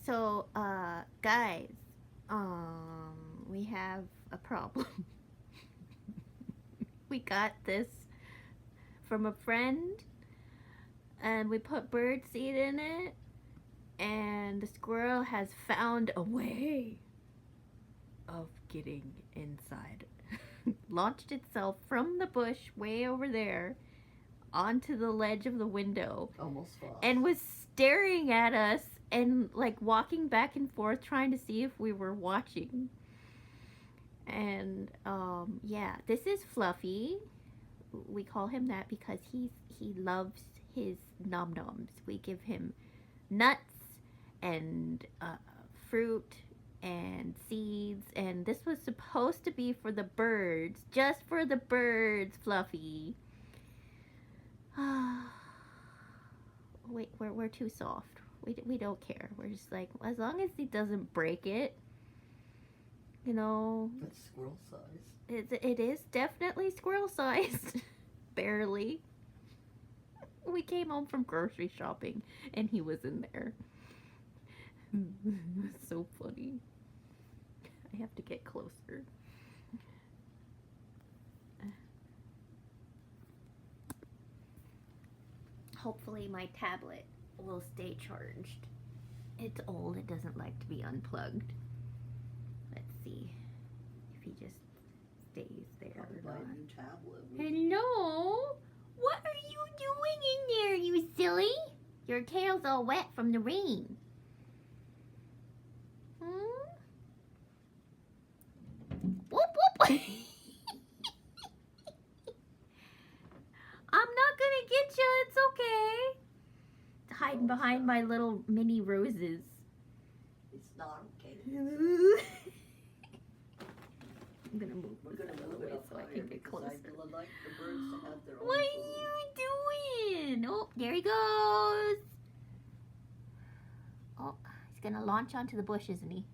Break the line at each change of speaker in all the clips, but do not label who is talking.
So, guys, we have a problem. We got this from a friend, and we put bird seed in it, and the squirrel has found a way of getting inside. Launched itself from the bush way over there onto the ledge of the window.
Almost fell.
And was staring at us and like walking back and forth trying to see if we were watching. And yeah, this is Fluffy. We call him that because he loves his nom noms. We give him nuts and fruit and seeds, and this was supposed to be for the birds, just for the birds, Fluffy. Wait, we're too soft. We don't care. We're just like, as long as he doesn't break it, you know.
It's squirrel size.
It is definitely squirrel sized. Barely. We came home from grocery shopping and he was in there. So funny. I have to get closer. Hopefully my tablet will stay charged. It's old, it doesn't like to be unplugged. Let's see if he just stays there.
Probably buy a new tablet.
Hello? What are you doing in there, you silly? Your tail's all wet from the rain. Whoop whoop. I'm not gonna get you, it's okay. Hiding behind my little mini roses.
It's not okay.
I'm gonna move
We're
this
gonna
out of the
move it
way
up
so I
higher
can get
because
closer.
I'd like the birds to have their own
What are
food.
you doing? Oh, there he goes. Oh, he's gonna launch onto the bush, isn't he?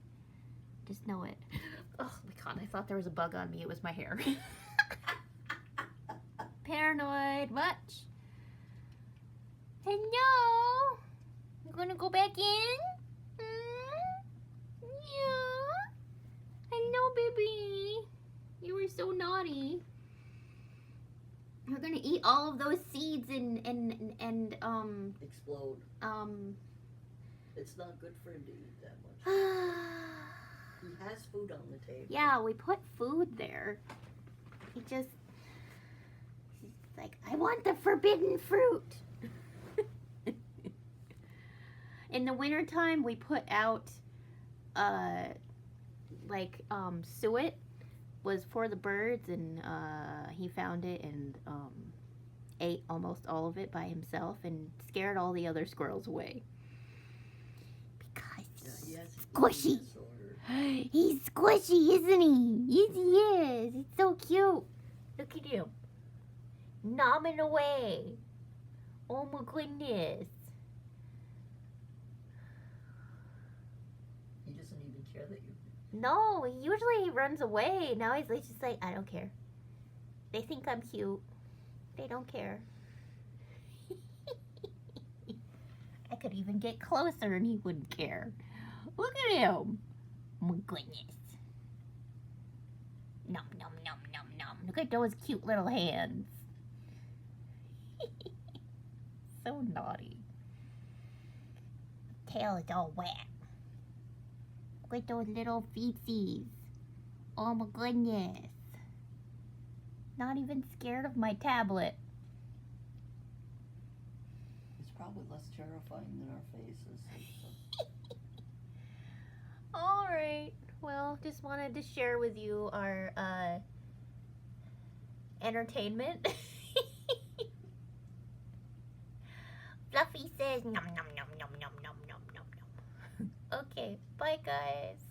Just know it. Oh my god, I thought there was a bug on me. It was my hair. Paranoid. Much. Hello? You gonna go back in? Yeah. Hello, baby. You were so naughty. We're gonna eat all of those seeds and
Explode. It's not good for him to eat that much. He has food on the table.
Yeah, we put food there. He's like, I want the forbidden fruit. In the wintertime, we put out, suet was for the birds, and he found it and ate almost all of it by himself and scared all the other squirrels away. Because
Yeah, he has
squishy.
eating disorder.
He's squishy, isn't he? Yes, he is. He's so cute. Look at him. Nomming away. Oh my goodness.
He doesn't even care that you.
No, usually he runs away. Now he's just like, I don't care. They think I'm cute. They don't care. I could even get closer and he wouldn't care. Look at him. Oh my goodness. Nom, nom, nom, nom, nom. Look at those cute little hands. So naughty. Tail is all wet. Look at those little feetsies. Oh my goodness. Not even scared of my tablet.
It's probably less terrifying than our faces.
Alright. Well, just wanted to share with you our entertainment. Fluffy says nom nom nom nom nom nom nom nom nom. Okay, bye guys.